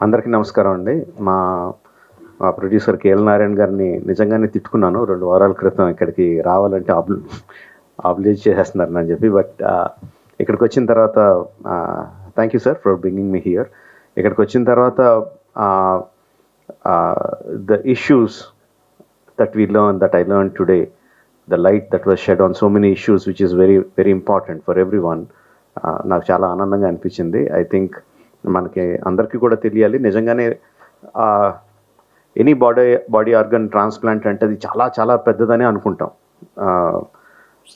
అందరికీ నమస్కారం అండి. మా మా ప్రొడ్యూసర్ కేఎల్ నారాయణ గారిని నిజంగానే తిట్టుకున్నాను 2 వారాల క్రితం ఇక్కడికి రావాలంటే ఆబ్లిజ్ చేసేస్తున్నారని చెప్పి. బట్ ఇక్కడికి వచ్చిన తర్వాత thank you sir for bringing me here. ఇక్కడికి వచ్చిన తర్వాత the issues that we learned, that I learned today, the light that was shed on so many issues, which is very, very important for everyone. నాకు చాలా ఆనందంగా అనిపించింది. I think మనకి అందరికీ కూడా తెలియాలి, నిజంగానే ఎనీ బాడీ ఆర్గన్ ట్రాన్స్ప్లాంట్ అంటే అది చాలా చాలా పెద్దదని అనుకుంటాం.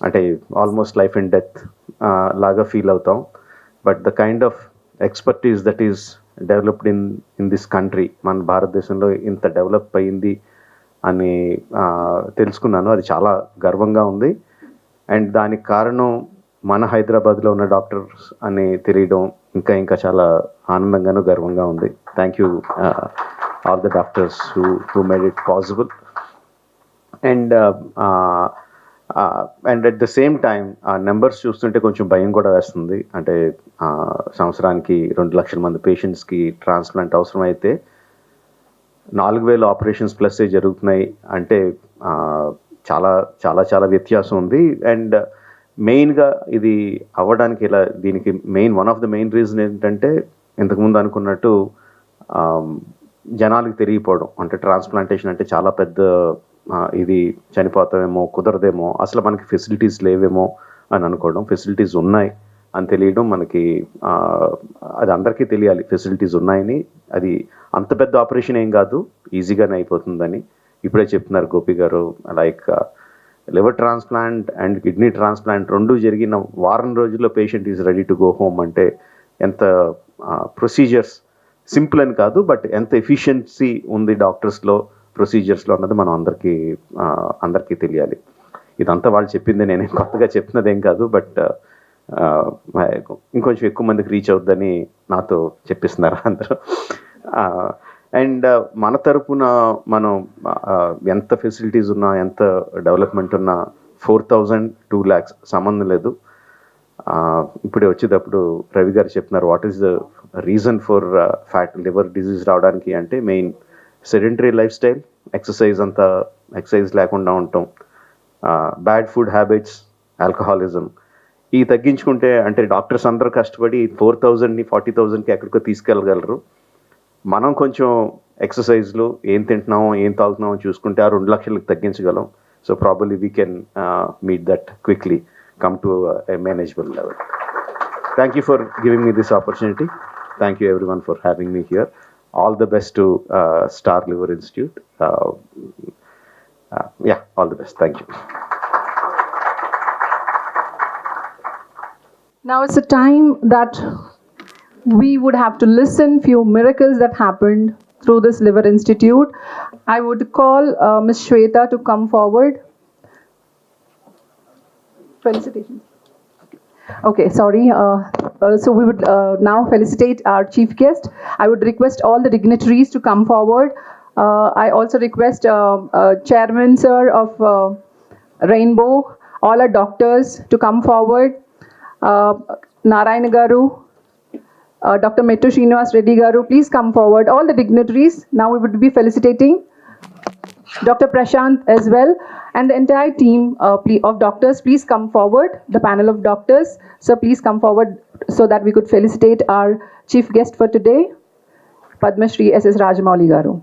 అంటే ఆల్మోస్ట్ లైఫ్ అండ్ డెత్ లాగా ఫీల్ అవుతాం. But the kind of expertise that is developed in this country, మన భారతదేశంలో ఇంత డెవలప్ అయింది అని తెలుసుకున్నాను. అది చాలా గర్వంగా ఉంది. అండ్ దానికి కారణం మన హైదరాబాద్లో ఉన్న డాక్టర్స్ అని తెలియడం ఇంకా ఇంకా చాలా ఆనందంగాను గర్వంగా ఉంది. Thank you all the doctors who made it possible. And at the same time ఆ నెంబర్స్ చూస్తుంటే కొంచెం భయం కూడా వేస్తుంది. అంటే సంవత్సరానికి 2 లక్షల మంది పేషెంట్స్కి ట్రాన్స్ప్లాంట్ అవసరం అయితే 4,000 ఆపరేషన్స్ ప్లస్ జరుగుతున్నాయి అంటే చాలా చాలా చాలా వ్యత్యాసం ఉంది. అండ్ మెయిన్గా ఇది అవ్వడానికి దీనికి one of the main reason ఏంటంటే, ఇంతకుముందు అనుకున్నట్టు జనాలకు తెలియపోవడం. అంటే ట్రాన్స్ప్లాంటేషన్ అంటే చాలా పెద్ద ఇది, చనిపోతామేమో, కుదరదేమో, అసలు మనకి ఫెసిలిటీస్ లేవేమో అని అనుకోవడం. ఫెసిలిటీస్ ఉన్నాయి అని తెలియడం మనకి, అది అందరికీ తెలియాలి ఫెసిలిటీస్ ఉన్నాయని. అది అంత పెద్ద ఆపరేషన్ ఏం కాదు, ఈజీగానే అయిపోతుందని ఇప్పుడే చెప్తున్నారు గోపి గారు. Like liver transplant and kidney transplant 2 జరిగిన వారం రోజుల్లో patient is ready to go home. అంటే ఎంత ప్రొసీజర్స్ సింపుల్ అని కాదు, బట్ ఎంత ఎఫిషియన్సీ ఉంది డాక్టర్స్లో, ప్రొసీజర్స్లో అన్నది మనం అందరికీ తెలియాలి. ఇదంతా వాళ్ళు చెప్పింది, నేను కొత్తగా చెప్తున్నదేం కాదు. బట్ ఇంకొంచెం ఎక్కువ మందికి రీచ్ అవుద్దని నాతో చెప్పిస్తున్నారు అందరూ. అండ్ మన తరపున మనం ఎంత ఫెసిలిటీస్ ఉన్నా, ఎంత డెవలప్మెంట్ ఉన్నా 4,000 2 lakhs సంబంధం లేదు. ఇప్పుడే వచ్చేటప్పుడు రవి గారు చెప్తున్నారు what is the reason for fat liver disease రావడానికి అంటే main sedentary life style, exercise లేకుండా ఉండటం, బ్యాడ్ ఫుడ్ హ్యాబిట్స్, ఆల్కహాలిజం. ఇవి తగ్గించుకుంటే అంటే డాక్టర్స్ అందరూ కష్టపడి 4,000ని 40,000కి ఎక్కడికో తీసుకెళ్ళగలరు. మనం కొంచెం ఎక్సర్సైజ్లు, ఏం తింటున్నామో ఏం తాగుతున్నామో చూసుకుంటే ఆ 2 లక్షలకు తగ్గించగలం. So probably we can meet that quickly, come to a manageable level. Thank you for giving me this opportunity. Thank you everyone for having me here. All the best to Star Liver Institute. Yeah, all the best. Thank you. Now it's a time that we would have to listen few miracles that happened through this Liver Institute. I would call Ms. Shweta to come forward. Felicitations. Okay, sorry. So we would now felicitate our chief guest. I would request all the dignitaries to come forward. I also request Chairman Sir of Rainbow, all our doctors to come forward. Narayana Garu, Dr. Mettu Srinivas Reddy Garu, please come forward. All the dignitaries, now we would be felicitating Dr. Prashant as well, and the entire team of doctors, please come forward. The panel of doctors, so please come forward so that we could felicitate our chief guest for today, Padma Shri S.S. Rajamouli Garu.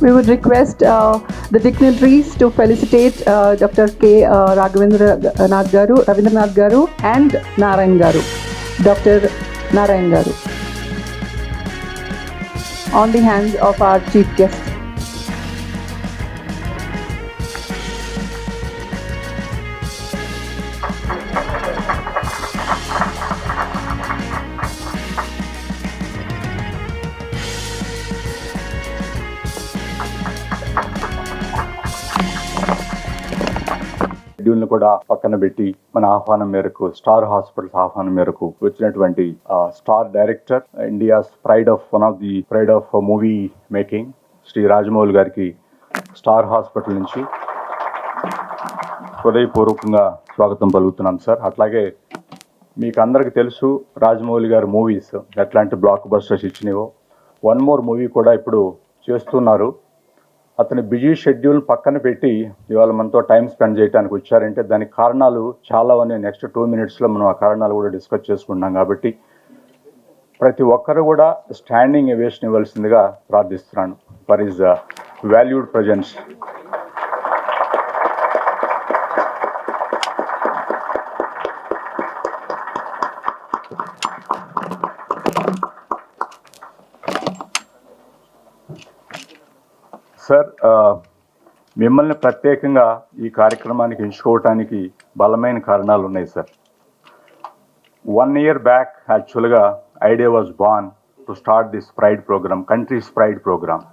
We would request the dignitaries to felicitate Dr. K. Ravindranath Garu and Narayan Garu, Dr. Narayan Garu, on the hands of our chief guest. షెడ్యూల్ని కూడా పక్కన పెట్టి మన ఆహ్వానం మేరకు star hospitals ఆహ్వానం మేరకు వచ్చినటువంటి star director, India's one of the pride of movie making, Shri Rajamouli గారికి స్టార్ హాస్పిటల్ నుంచి హృదయపూర్వకంగా స్వాగతం పలుకుతున్నాం సార్. అట్లాగే మీకు అందరికీ తెలుసు రాజమౌళి గారి మూవీస్ ఎట్లాంటి బ్లాక్ బస్టర్స్ ఇచ్చినావో. వన్ మోర్ మూవీ కూడా ఇప్పుడు చేస్తున్నారు. అతని బిజీ షెడ్యూల్ పక్కన పెట్టి ఇవాళ మనతో టైం స్పెండ్ చేయడానికి వచ్చారంటే దానికి కారణాలు చాలా ఉన్నాయి. నెక్స్ట్ 2 minutesలో మనం ఆ కారణాలు కూడా డిస్కస్ చేసుకుంటున్నాం. కాబట్టి ప్రతి ఒక్కరు కూడా స్టాండింగ్ ఎవేషన్ ఇవ్వాల్సిందిగా ప్రార్థిస్తున్నాను for his valued presence. Sir, మిమ్మల్ని ప్రత్యేకంగా ఈ కార్యక్రమానికి ఎంచుకోవటానికి బలమైన కారణాలు ఉన్నాయి sir. 1 year back actually idea was born to start this pride program, country's pride program.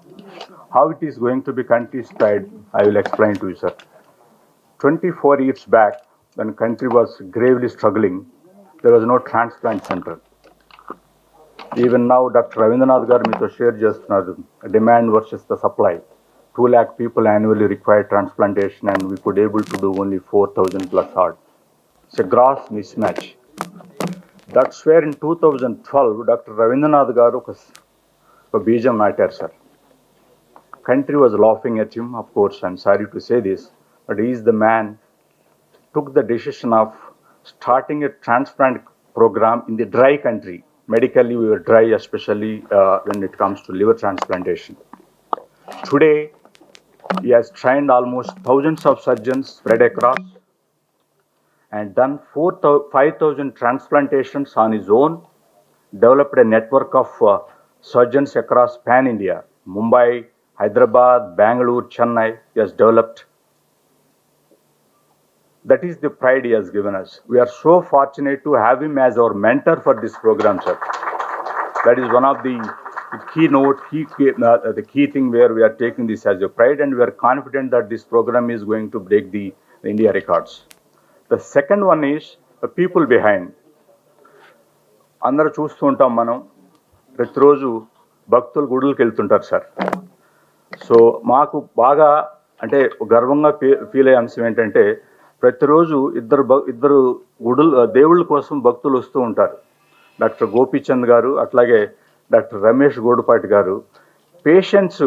How it is going to be country's pride, I will explain to you sir. 24 years back when country was gravely struggling, there was no transplant center. Even now, Dr. Ravindranath garu meeto share chestunaru, demand versus the supply. 2 lakh people annually require transplantation and we could able to do only 4,000 plus odd. It's a gross mismatch. That's where in 2012, Dr. Ravindranath garu a bijam matter, sir. Country was laughing at him, of course, I'm sorry to say this, but he is the man took the decision of starting a transplant program in the dry country. Medically, we were dry, especially when it comes to liver transplantation. Today, he has trained almost thousands of surgeons spread across and done 5,000 transplantations on his own, developed a network of surgeons across pan-India, Mumbai, Hyderabad, Bangalore, Chennai. He has developed. That is the pride he has given us. We are so fortunate to have him as our mentor for this program, sir. That is one of the keynote, the key thing where we are taking this as a pride, and we are confident that this program is going to break the India records. The second one is the people behind. అందరూ చూస్తూ ఉంటాం మనం, ప్రతిరోజు భక్తులు గుడులకు వెళ్తుంటారు sir. So మాకు బాగా అంటే గర్వంగా ఫీల్ అయ్యే అంశం ఏంటంటే ప్రతిరోజు ఇద్దరు దేవుళ్ళ కోసం భక్తులు వస్తూ ఉంటారు. డాక్టర్ గోపీచంద్ గారు, అట్లాగే డాక్టర్ రమేష్ గోడుపాటి గారు. పేషెంట్స్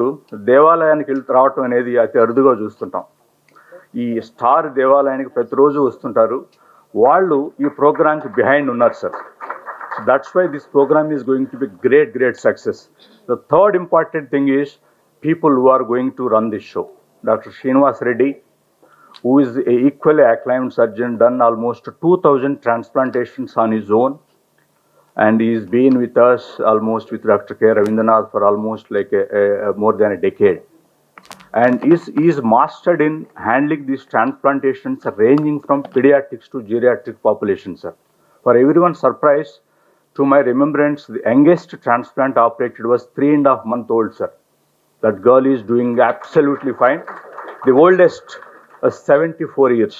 దేవాలయానికి రావటం అనేది అతి అరుదుగా చూస్తుంటాం. ఈ స్టార్ దేవాలయానికి ప్రతిరోజు వస్తుంటారు. వాళ్ళు ఈ ప్రోగ్రామ్కి బిహైండ్ ఉన్నారు sir. That's why this program is going to be great success. The third important thing is people who are going to run this show. Dr. Srinivas Reddy, who is an equally acclaimed surgeon, done almost 2,000 transplantations on his own, and he's been with us almost with Dr. K. Ravindranath for almost like more than a decade, and is mastered in handling these transplantations ranging from pediatrics to geriatric populations, sir. For everyone's surprise, to my remembrance, the youngest transplant operated was 3.5 months old, sir. That girl is doing absolutely fine. The oldest 74 years.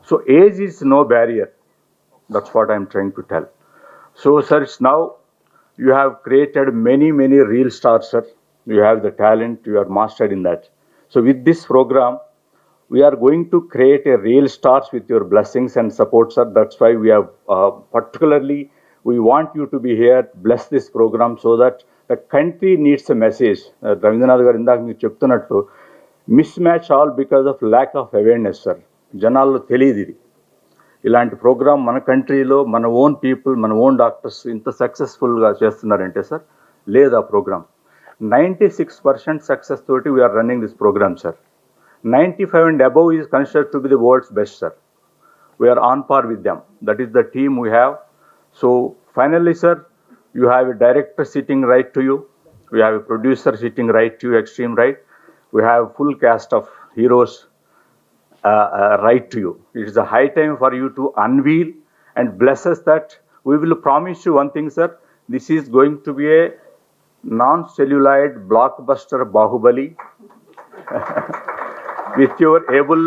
So age is no barrier. That's what I'm trying to tell. So sir, now you have created many real stars, sir. You have the talent, you are mastered in that. So with this program, we are going to create a real stars with your blessings and support, sir. That's why we have particularly, we want you to be here, bless this program so that the country needs a message. Ravindranath garu indaaka meeku cheptunnattu, mismatch all because of lack of awareness, sir. జనాల్లో తెలియదు ఇది. ఇలాంటి programme మన కంట్రీలో మన own people, మన own doctors ఇంత సక్సెస్ఫుల్గా చేస్తున్నారంటే సార్, లేదు ఆ ప్రోగ్రామ్. 96% సక్సెస్ తోటి we are running this program, sir. 95 and above is considered to be the world's best, sir. We are on par with them. That is the team we have. So finally, sir, you have a director sitting right to you. We have a producer sitting right to you, extreme right. We have full cast of heroes right to you. It is a high time for you to unveil and bless us that we will promise you one thing, sir. This is going to be a non-celluloid blockbuster Bahubali with your able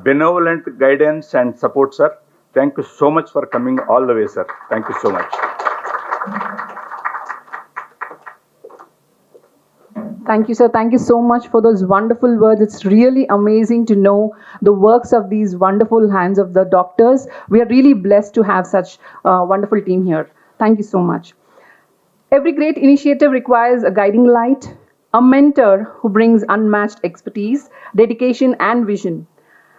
benevolent guidance and support, sir. Thank you so much for coming all the way, sir. Thank you so much. Thank you, sir. Thank you so much for those wonderful words. It's really amazing to know the works of these wonderful hands of the doctors. We are really blessed to have such a wonderful team here. Thank you so much. Every great initiative requires a guiding light, a mentor who brings unmatched expertise, dedication, and vision.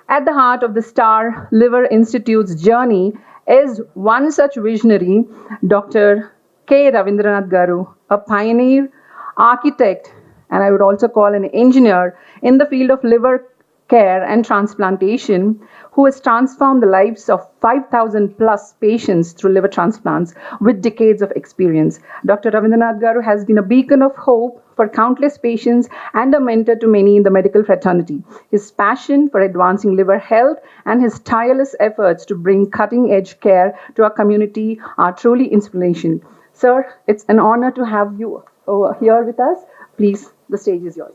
At the heart of the Star Liver Institute's journey is one such visionary, Dr. K. Ravindranath Garu, a pioneer, architect, and I would also call an engineer in the field of liver care and transplantation, who has transformed the lives of 5,000 plus patients through liver transplants with decades of experience. Dr. Ravindranath Garu has been a beacon of hope for countless patients and a mentor to many in the medical fraternity. His passion for advancing liver health and his tireless efforts to bring cutting-edge care to our community are truly inspiration. Sir, it's an honor to have you over here with us. Please, the stage is yours.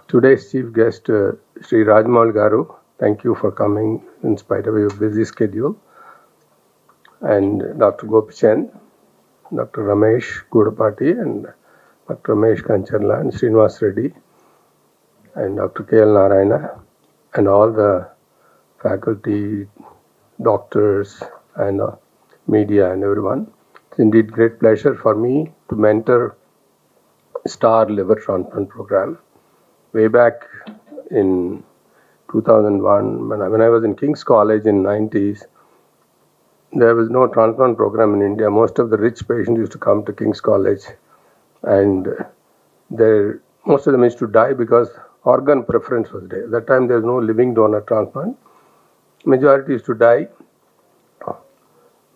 Today's chief guest, Sri Rajamouli Garu, thank you for coming in spite of your busy schedule. And Dr. Gopichand, Dr. Ramesh Gudapati, and Dr. Ramesh Kancharla, and Srinivas Reddy, and Dr. K.L. Narayana, and all the faculty, doctors, and media, and everyone. It's indeed great pleasure for me to mentor Star Liver Transplant Program. Way back in 2001, when I was in King's College in 90s, there was no transplant program in India. Most of the rich patients used to come to King's College, and most of them used to die because organ preference was there. At that time, there was no living donor transplant. Majority used to die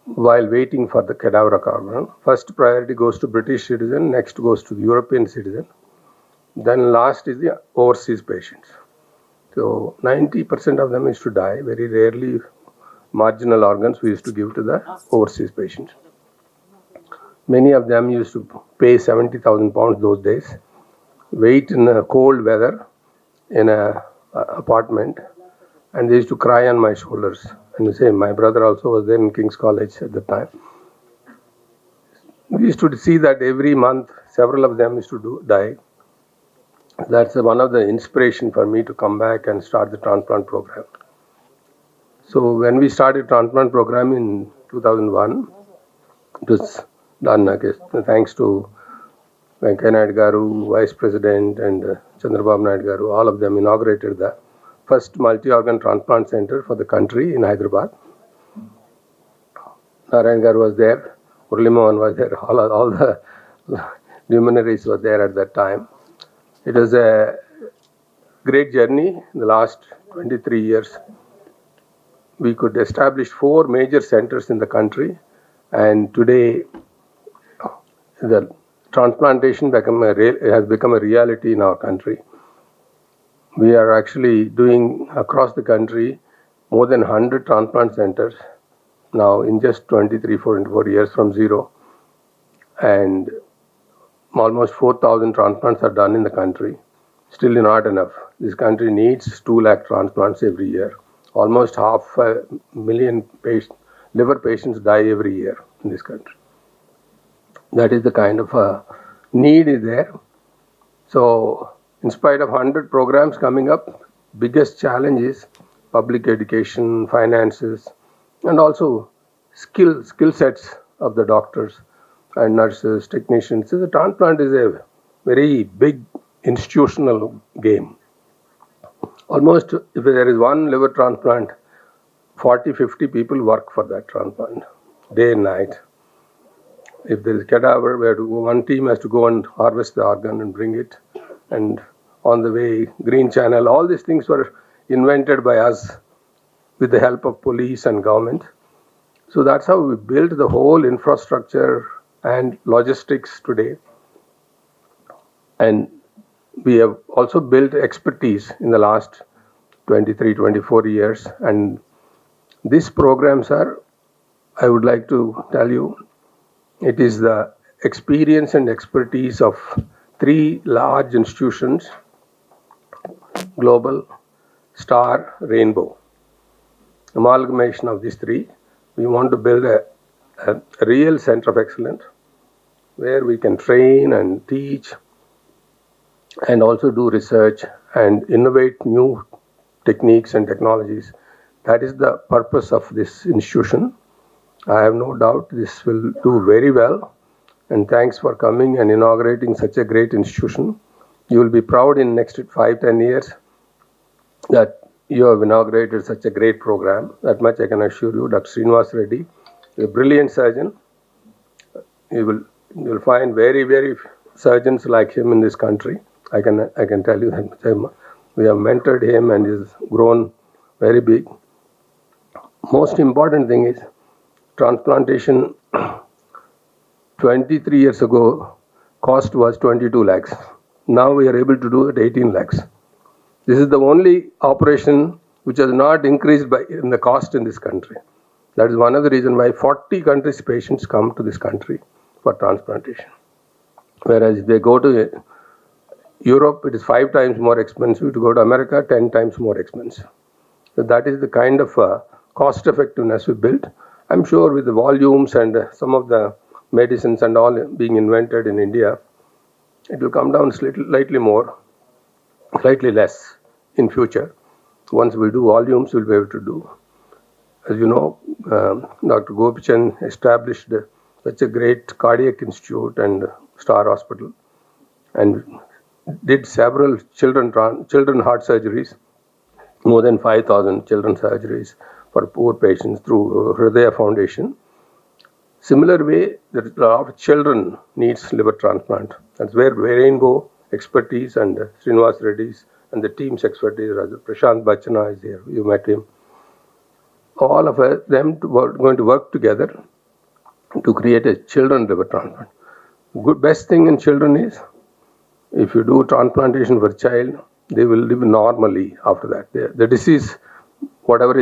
while waiting for the cadaveric organ. First priority goes to British citizen, next goes to the European citizen. Then last is the overseas patients. So 90% of them used to die. Very rarely marginal organs we used to give to the overseas patients. Many of them used to pay 70,000 pounds those days, wait in a cold weather in a apartment, and they used to cry on my shoulders. And you say, my brother also was there in King's College at the time. We used to see that every month, several of them used to die. That's one of the inspiration for me to come back and start the transplant program. So when we started transplant program in 2001, it was done, I guess, thanks to Venkaiah Naidu Garu, Vice President, and Chandrababu Naidu Garu. All of them inaugurated the first multi-organ transplant center for the country in Hyderabad. Narayan Garu was there, Murali Mohan was there, all the luminaries were there at that time. It was a great journey in the last 23 years. We could establish 4 major centers in the country, and today the transplantation has become a reality in our country. We are actually doing across the country more than 100 transplant centers now in just 24 years from zero, and almost 4,000 transplants are done in the country. Still not enough. This country needs 2 lakh transplants every year. Almost 500,000 liver patients die every year in this country. That is the kind of need is there. So, in spite of 100 programs coming up, biggest challenge is public education, finances, and also skill sets of the doctors and nurses, technicians. So the transplant is a very big institutional game. Almost, if there is one liver transplant, 40-50 people work for that transplant, day and night. If there is a cadaver, one team has to go and harvest the organ and bring it. And on the way, green channel, all these things were invented by us with the help of police and government. So that's how we built the whole infrastructure and logistics today. And we have also built expertise in the last 23-24 years. And these programs are, I would like to tell you, it is the experience and expertise of 3 large institutions Global, Star, Rainbow. Amalgamation of these three, we want to build a real center of excellence where we can train and teach and also do research and innovate new techniques and technologies. That is the purpose of this institution. I have no doubt this will do very well. And thanks for coming and inaugurating such a great institution. You will be proud in next 5-10 years that you have inaugurated such a great program. That much I can assure you. Dr. Srinivas Reddy, a brilliant surgeon. You will find very surgeons like him in this country. I can tell you that we have mentored him and he's grown very big. Most important thing is transplantation. 23 years ago, cost was 22 lakhs. Now we are able to do it 18 lakhs. This is the only operation which has not increased in the cost in this country. That is one of the reasons why 40 countries' patients come to this country for transplantation. Whereas if they go to Europe, it is 5 times more expensive. To go to America, 10 times more expensive. So that is the kind of cost effectiveness we built. I'm sure with the volumes and some of the medicines and all being invented in India, it will come down slightly less in future. Once we do volumes, we'll be able to do. As you know, Dr. Gopichan established such a great cardiac institute and Star Hospital and did several children heart surgeries, more than 5,000 children surgeries for poor patients through Hridaya Foundation. Similar way, there is a lot of children needs liver transplant. That's where Rainbow expertise and Srinivas Reddy's and the team's expertise, Prashant Bachana is here, you met him. All of them going to work together to create a children liver transplant. Best thing in children is, if you do transplantation for a child, they will live normally after that. The disease, whatever they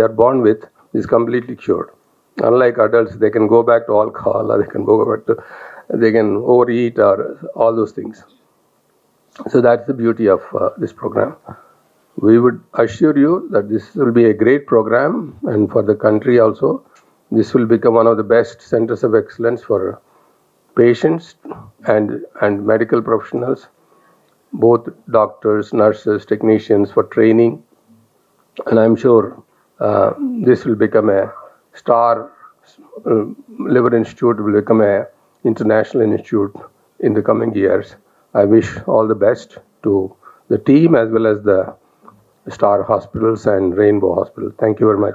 are born with, is completely cured. Unlike adults, they can go back to alcohol, or they can overeat, or all those things. So that's the beauty of this program. We would assure you that this will be a great program, and for the country also, this will become one of the best centers of excellence for patients and medical professionals, both doctors, nurses, technicians, for training. And I'm sure this will become a Star Liver Institute, will become a international institute in the coming years. I wish all the best to the team as well as the Star Hospitals and Rainbow Hospital. Thank you very much.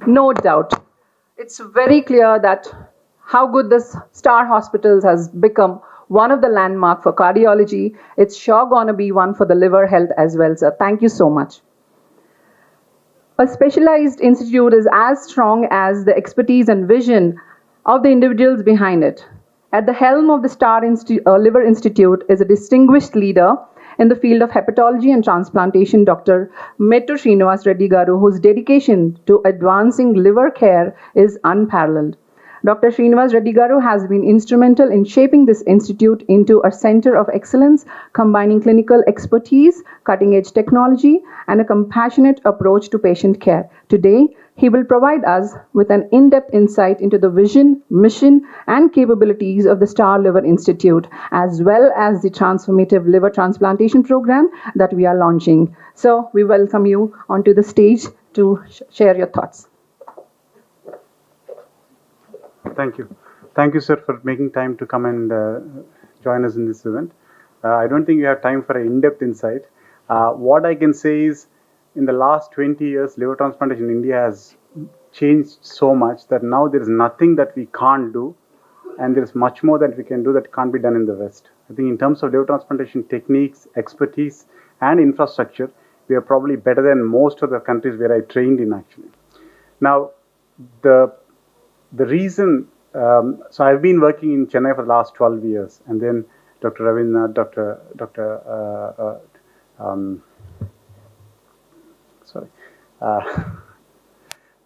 No doubt. It's very clear that how good this Star Hospitals has become one of the landmark for cardiology. It's sure gonna be one for the liver health as well, sir. Thank you so much. A specialized institute is as strong as the expertise and vision of the individuals behind it. At the helm of the Star Liver Institute is a distinguished leader in the field of hepatology and transplantation, Dr. Mettu Srinivas Reddy Garu, whose dedication to advancing liver care is unparalleled. Dr. Srinivas Reddy Garu has been instrumental in shaping this institute into a center of excellence, combining clinical expertise, cutting-edge technology, and a compassionate approach to patient care. Today, he will provide us with an in-depth insight into the vision, mission, and capabilities of the Star Liver Institute, as well as the transformative liver transplantation program that we are launching. So, we welcome you onto the stage to share your thoughts. Thank you. Thank you, sir, for making time to come and join us in this event. I don't think you have time for an in-depth insight. What I can say is, in the last 20 years, liver transplantation in India has changed so much that now there is nothing that we can't do, and there is much more that we can do that can't be done in the West. I think in terms of liver transplantation techniques, expertise, and infrastructure, we are probably better than most of the countries where I trained in, actually. Now, the reason, so I've been working in Chennai for the last 12 years, and then Dr. Ravindra,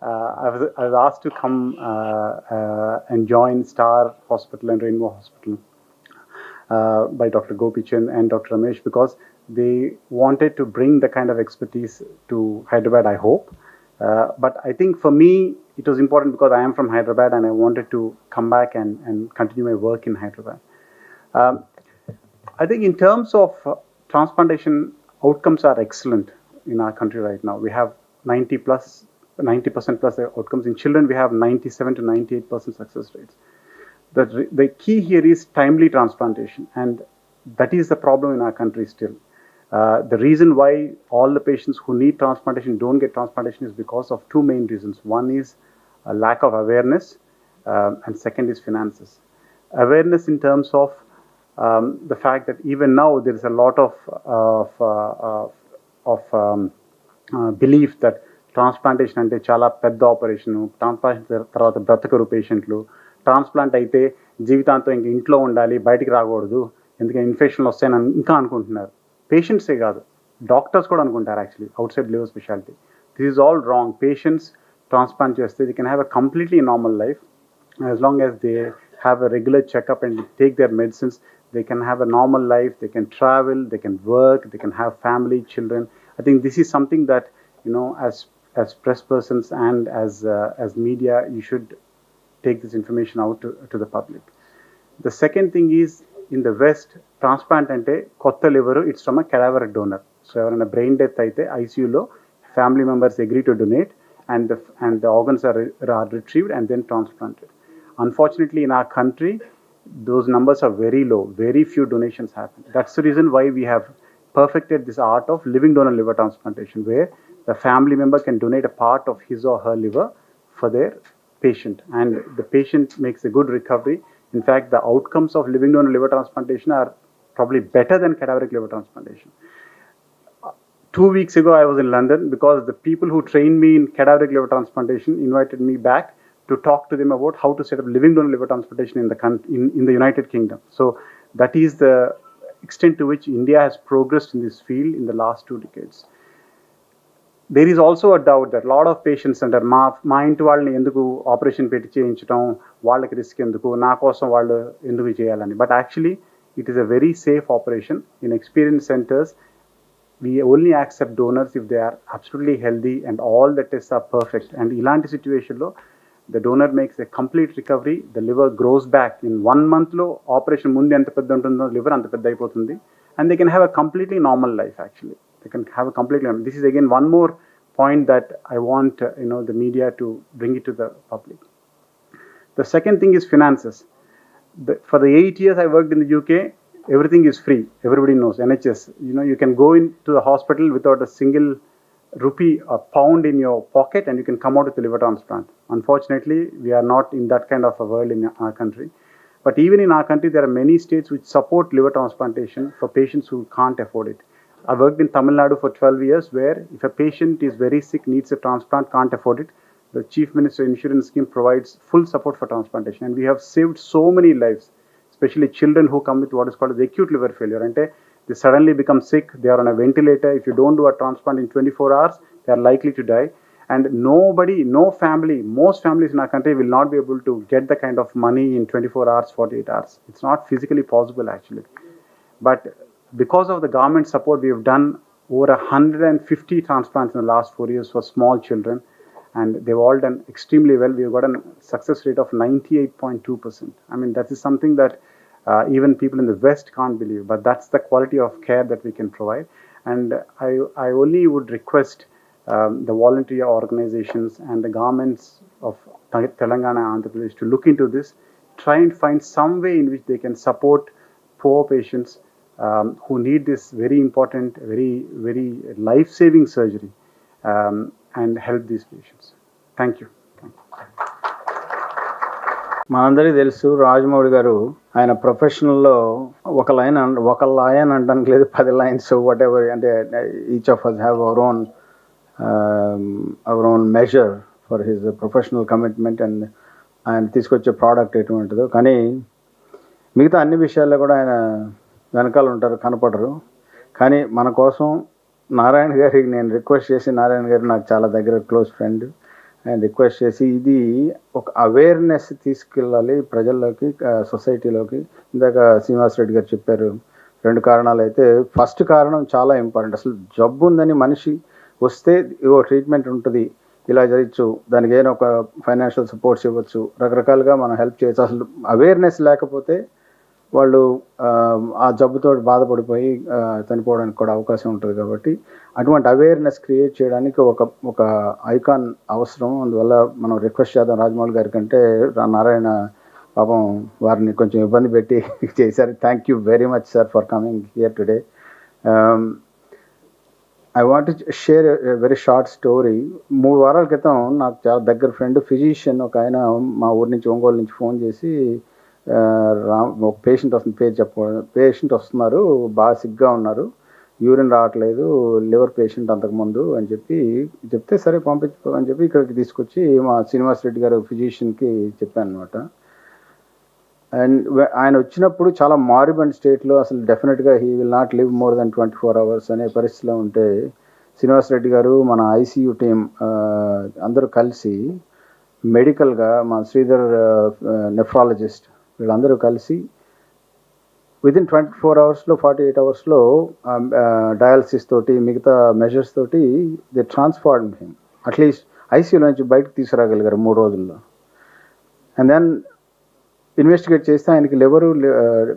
I was asked to come and join Star Hospital and Rainbow Hospital by Dr. Gopichand and Dr. Ramesh, because they wanted to bring the kind of expertise to Hyderabad, I hope. But I think for me, it was important because I am from Hyderabad and I wanted to come back and continue my work in Hyderabad. I think in terms of transplantation, outcomes are excellent in our country right now. We have 90% plus outcomes. In children, we have 97 to 98% success rates. The key here is timely transplantation, and that is the problem in our country still. The reason why all the patients who need transplantation don't get transplantation is because of two main reasons. One is a lack of awareness, and second is finances. Awareness in terms of the fact that even now there is a lot of belief that transplantation అంటే చాలా పెద్ద operation, transplantation తర్వాత బ్రతకరు పేషెంట్లు, transplant అయితే జీవితాంతం ఇంక ఇంట్లో ఉండాలి, బయటికి రాకూడదు, ఎందుకంటే ఇన్ఫెక్షన్లు వస్తాయని ఇంకా అనుకుంటున్నారు. పేషెంట్సే కాదు, డాక్టర్స్ కూడా అనుకుంటారు actually outside liver speciality. This is all wrong. Patients transplant చేస్తే they can have a completely normal life as long as they have a regular checkup and take their medicines. They can have a normal life, they can travel, they can work, they can have family, children. I think this is something that, you know, as press persons and as media, you should take this information out to the public. The second thing is, in the West, transplant ante kotta liver, it's from a cadaver donor. So evarana brain death aithe ICU lo family members agree to donate, and the organs are retrieved and then transplanted. Unfortunately, in our country, those numbers are very low. Very few donations happen. That's the reason why we have perfected this art of living donor liver transplantation, where the family member can donate a part of his or her liver for their patient, and the patient makes a good recovery. In fact, the outcomes of living donor liver transplantation are probably better than cadaveric liver transplantation. 2 weeks ago, I was in London because the people who trained me in cadaveric liver transplantation invited me back to talk to them about how to set up living donor liver transplantation in the United Kingdom. So that is the extent to which India has progressed in this field in the last 2 decades. There is also a doubt that a lot of patients under మా ఇంటి వాళ్ళని ఎందుకు operation పెట్టి చేయించడం, వాళ్ళకి risk ఎందుకు, నా కోసం వాళ్ళు ఎందుకు చేయాలని. But actually it is a very safe operation. In experience centres, we only accept donors if they are absolutely healthy and all the tests are perfect. And ilanti situation lo, the donor makes a complete recovery, the liver grows back in 1 month lo, operation mundu enta pedda untundo liver anta pedda ayipotundi, and they can have a completely normal life. Actually, they can have a completely, this is again one more point that I want the media to bring it to the public. The second thing is finances. For the 8 years I worked in the UK, everything is free. Everybody knows NHS. You can go into the hospital without a single rupee or pound in your pocket, and you can come out with a liver transplant. Unfortunately, we are not in that kind of a world in our country. But even in our country, there are many states which support liver transplantation for patients who can't afford it. I worked in Tamil Nadu for 12 years, where if a patient is very sick, needs a transplant, can't afford it, the Chief Minister Insurance Scheme provides full support for transplantation. And we have saved so many lives, especially children who come with what is called the acute liver failure. And they suddenly become sick, they are on a ventilator. If you don't do a transplant in 24 hours, they are likely to die. And nobody, no family, most families in our country will not be able to get the kind of money in 24 hours, 48 hours. It's not physically possible actually. But because of the government support, we have done over 150 transplants in the last 4 years for small children, and they've all done extremely well. We've got a success rate of 98.2%. I mean, that is something that even people in the West can't believe, but that's the quality of care that we can provide. And I only would request the voluntary organizations and the governments of Telangana and Andhra Pradesh to look into this, try and find some way in which they can support poor patients who need this very important, very, very life-saving surgery, and help these patients. Thank you. మనందరికీ తెలుసు రాజమౌళి గారు ఆయన ప్రొఫెషనల్లో ఒక line అనడానికి లేదు, 10 lines whatever, అంటే each of us have our own measure for his professional commitment and ఆయన తీసుకొచ్చే ప్రోడక్ట్ ఎటువంటిదో. కానీ మిగతా అన్ని విషయాల్లో కూడా ఆయన వెనకాల ఉంటారు, కనపడరు. కానీ మన కోసం నారాయణ గారికి నేను రిక్వెస్ట్ చేసి, నారాయణ గారు నాకు చాలా దగ్గర క్లోజ్ ఫ్రెండ్, అండ్ రిక్వెస్ట్ చేసి ఇది ఒక అవేర్నెస్ తీసుకెళ్ళాలి ప్రజల్లోకి, సొసైటీలోకి. ఇందాక శ్రీనివాస్ రెడ్డి గారు చెప్పారు 2 కారణాలు అయితే, ఫస్ట్ కారణం చాలా ఇంపార్టెంట్. అసలు జబ్బు ఉందని మనిషి వస్తే ఇవో ట్రీట్మెంట్ ఉంటుంది, ఇలా చేయొచ్చు, దానికి ఏదైనా ఒక ఫైనాన్షియల్ సపోర్ట్స్ ఇవ్వచ్చు, రకరకాలుగా మనం హెల్ప్ చేయొచ్చు. అసలు అవేర్నెస్ లేకపోతే వాళ్ళు ఆ జబ్బుతో బాధపడిపోయి చనిపోవడానికి కూడా అవకాశం ఉంటుంది. కాబట్టి అటువంటి అవేర్నెస్ క్రియేట్ చేయడానికి ఒక ఐకాన్ అవసరం. అందువల్ల మనం రిక్వెస్ట్ చేద్దాం రాజమౌళి గారి కంటే, నారాయణ పాపం వారిని కొంచెం ఇబ్బంది పెట్టి చేశారు. Thank you very much sir for coming here today. I want share a very short story. 3 వారాల క్రితం నాకు చాలా దగ్గర ఫ్రెండ్ ఫిజిషియన్ ఒక ఆయన మా ఊరి నుంచి, ఒంగోలు నుంచి ఫోన్ చేసి, ఒక పేషెంట్ వస్తుంది, పేరు చెప్పకూడదు, పేషెంట్ వస్తున్నారు, బాగా సిగ్గా ఉన్నారు, యూరిన్ రావట్లేదు, లివర్ పేషెంట్ అంతకుముందు అని చెప్తే సరే పంపించు అని చెప్పి ఇక్కడికి తీసుకొచ్చి మా శ్రీనివాస్ రెడ్డి గారు ఫిజిషియన్కి చెప్పాను అనమాట. అండ్ ఆయన వచ్చినప్పుడు చాలా మారిబండ్ స్టేట్లో, అసలు డెఫినెట్గా he will not live more than 24 hours అనే పరిస్థితిలో ఉంటే, శ్రీనివాస్ రెడ్డి గారు, మన ఐసీయూ టీం అందరూ కలిసి మెడికల్గా, మా శ్రీధర్ నెఫ్రాలజిస్ట్, వీళ్ళందరూ కలిసి విదిన్ 24 hours, 48 hours డయాలసిస్ తోటి, మిగతా మెజర్స్ తోటి they transform him. At least ICU నుంచి బయటకు తీసుకురాగలిగారు 3 రోజుల్లో. అండ్ దెన్ ఇన్వెస్టిగేట్ చేస్తే ఆయనకి లివరు,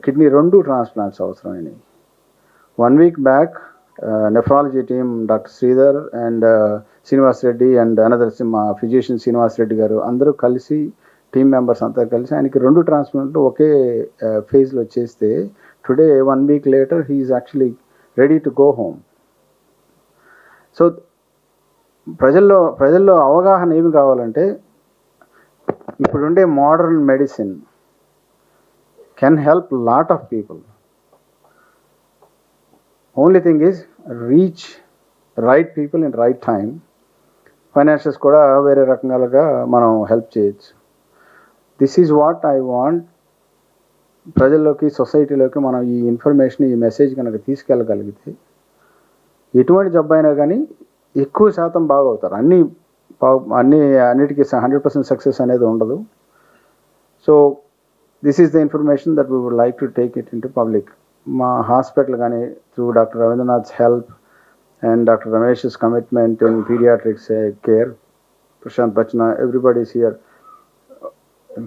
కిడ్నీ 2 ట్రాన్స్ప్లాంట్స్ అవసరమైనవి. 1 week back nephrology team, doctor Sridhar and Srinivas Reddy and another మా ఫిజిషియన్ శ్రీనివాస్ రెడ్డి గారు అందరూ కలిసి, టీమ్ మెంబర్స్ అంతా కలిసి ఆయనకి 2 ట్రాన్స్ప్లాంట్లు ఒకే ఫేజ్లో చేస్తే, today 1 week later he is actually ready to go home. So ప్రజల్లో అవగాహన ఏమి కావాలంటే, ఇప్పుడుండే modern medicine can help lot of people. Only thing is reach right people in right time. Financials కూడా వేరే రకంగా మనం హెల్ప్ చేయొచ్చు. This is what I want. ప్రజల్లోకి, సొసైటీలోకి మనం ఈ ఇన్ఫర్మేషన్, ఈ మెసేజ్ కనుక తీసుకెళ్ళగలిగితే, ఎటువంటి జబ్బు అయినా కానీ ఎక్కువ శాతం బాగవుతారు. అన్నిటికీ 100% సక్సెస్ అనేది ఉండదు. So this is the information that we would like to take it into public. మా హాస్పిటల్ కానీ through doctor Ravindranath's help and doctor Ramesh's commitment in pediatrics care, Prashant Bachna, everybody is here.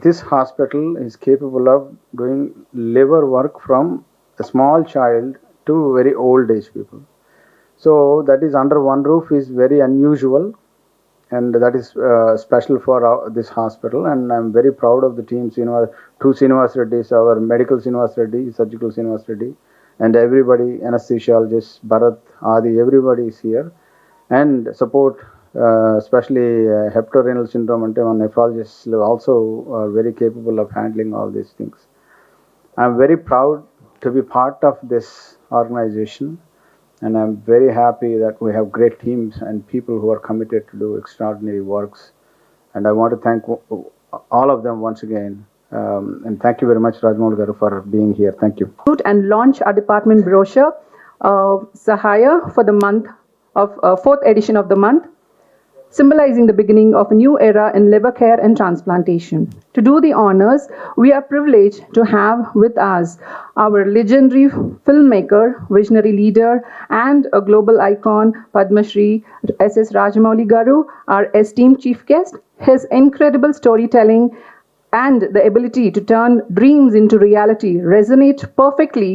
This hospital is capable of doing liver work from a small child to very old age people. So that is under one roof is very unusual, and that is special for this hospital. And I'm very proud of the team, two Srinivas Reddys, our medical Srinivas Reddy, surgical Srinivas Reddy, and everybody, anesthesiologists, Bharat, Adi, everybody is here. And support, especially hepatorenal syndrome, and nephrologists also are very capable of handling all these things. I'm very proud to be part of this organization, and I'm very happy that we have great teams and people who are committed to do extraordinary works. And I want to thank all of them once again. And thank you very much, Rajamouli garu, for being here. Thank you. And launch our department brochure, Sahaya, for the month of 4th edition of the month, symbolizing the beginning of a new era in liver care and transplantation. To do the honors, we are privileged to have with us our legendary filmmaker, visionary leader, and a global icon, Padma Shri S.S. Rajamouli garu, our esteemed chief guest. His incredible storytelling and the ability to turn dreams into reality resonate perfectly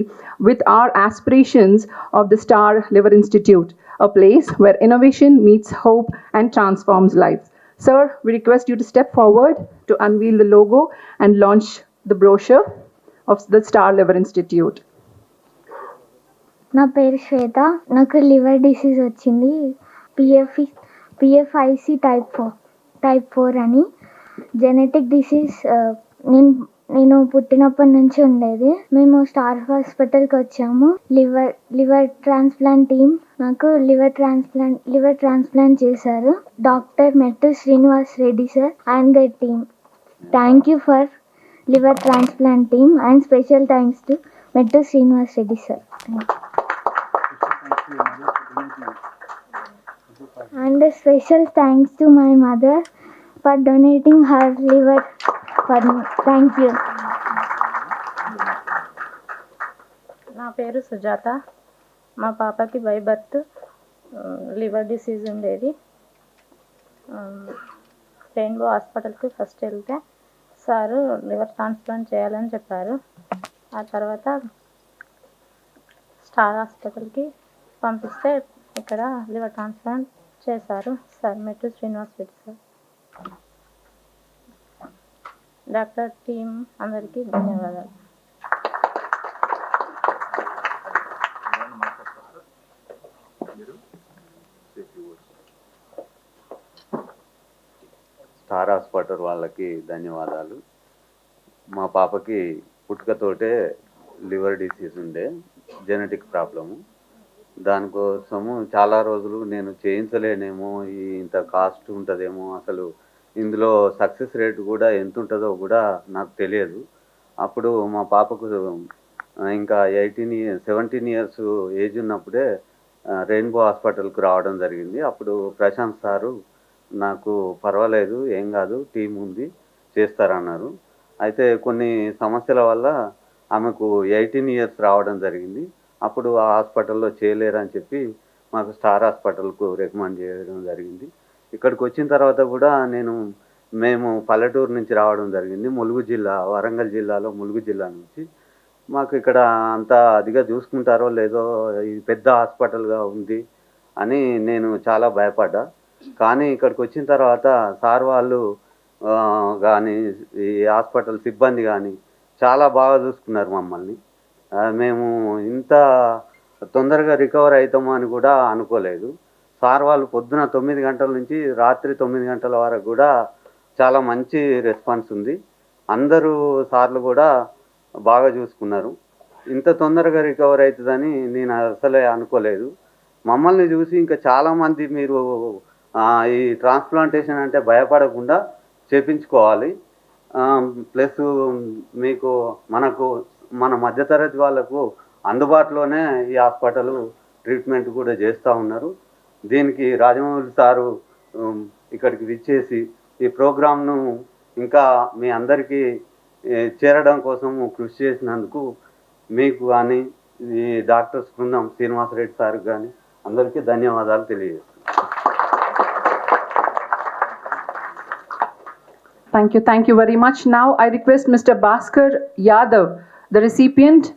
with our aspirations of the Star Liver Institute, a place where innovation meets hope and transforms lives. Sir, we request you to step forward to unveil the logo and launch the brochure of the Star Liver Institute. నా పేరు శ్వేత. నాకు liver disease వచ్చింది, పిఎఫ్ఐసి type 4 అని. Genetic disease నేను పుట్టినప్పటి నుంచి ఉండేది. మేము స్టార్ హాస్పిటల్కి వచ్చాము. లివర్ ట్రాన్స్ప్లాంట్ టీమ్ నాకు లివర్ ట్రాన్స్ప్లాంట్ చేశారు. Doctor Mettu Srinivas Reddy sir and the team. Thank you for liver transplant team and special thanks to Mettu Srinivas Reddy sir. And a special thanks to my mother for donating her liver for me. Thank you. నా పేరు సుజాత. మా పాపకి by birth liver disease ఉండేది. Rainbow హాస్పిటల్కి first వెళ్తే sir liver transplant చేయాలని చెప్పారు. ఆ తర్వాత స్టార్ హాస్పిటల్కి పంపిస్తే ఇక్కడ లివర్ ట్రాన్స్ప్లాంట్ చేశారు సార్. మెట్టు Srinivas Reddy sir. Doctor team అందరికీ ధన్యవాదాలు. స్టార్ హాస్పిటల్ వాళ్ళకి ధన్యవాదాలు. మా పాపకి పుట్టుకతోటే లివర్ డిసీజ్ ఉండే, జెనెటిక్ ప్రాబ్లము. దానికోసము చాలా రోజులు నేను చేయించలేనేమో, ఇంత కాస్ట్ ఉంటుందేమో, అసలు ఇందులో సక్సెస్ రేట్ కూడా ఎంత ఉంటుందో కూడా నాకు తెలియదు. అప్పుడు మా పాపకు ఇంకా 17 ఇయర్స్ ఏజ్ ఉన్నప్పుడే రెయిన్బో హాస్పిటల్కి రావడం జరిగింది. అప్పుడు ప్రశాంత్ సారు నాకు పర్వాలేదు, ఏం కాదు, టీం ఉంది, చేస్తారన్నారు. అయితే కొన్ని సమస్యల వల్ల ఆమెకు 18 ఇయర్స్ రావడం జరిగింది. అప్పుడు ఆ హాస్పిటల్లో చేయలేరని చెప్పి మాకు స్టార్ హాస్పిటల్కు రికమెండ్ చేయడం జరిగింది. ఇక్కడికి వచ్చిన తర్వాత కూడా మేము పల్లెటూరు నుంచి రావడం జరిగింది. ములుగు జిల్లా, వరంగల్ జిల్లాలో ములుగు జిల్లా నుంచి. మాకు ఇక్కడ అంతా అదిగా చూసుకుంటారో లేదో, ఇది పెద్ద హాస్పిటల్గా ఉంది అని నేను చాలా భయపడ్డా. కానీ ఇక్కడికి వచ్చిన తర్వాత సార్ వాళ్ళు కానీ ఈ హాస్పిటల్ సిబ్బంది కానీ చాలా బాగా చూసుకున్నారు మమ్మల్ని. మేము ఇంత తొందరగా రికవర్ అవుతామో అని కూడా అనుకోలేదు. సార్ వాళ్ళు పొద్దున 9 గంటల నుంచి రాత్రి 9 గంటల వరకు కూడా చాలా మంచి రెస్పాన్స్ ఉంది. అందరూ సార్లు కూడా బాగా చూసుకున్నారు. ఇంత తొందరగా రికవర్ అవుతుందని నేను అసలే అనుకోలేదు. మమ్మల్ని చూసి ఇంకా చాలామంది మీరు ఈ ట్రాన్స్ప్లాంటేషన్ అంటే భయపడకుండా చేపించుకోవాలి. ప్లస్ మన మధ్యతరగతి వాళ్ళకు అందుబాటులోనే ఈ హాస్పిటల్ ట్రీట్మెంట్ కూడా చేస్తూ ఉన్నారు. దీనికి రాజమౌళి సారు ఇక్కడికి విచ్చేసి ఈ ప్రోగ్రామ్ను ఇంకా మీ అందరికీ చేరడం కోసం కృషి చేసినందుకు మీకు కానీ ఈ డాక్టర్స్ బృందం శ్రీనివాసరెడ్డి సార్కి కానీ అందరికీ ధన్యవాదాలు తెలియజేస్తున్నాను. Thank you very much. Now I request Mr. Bhaskar Yadav, the recipient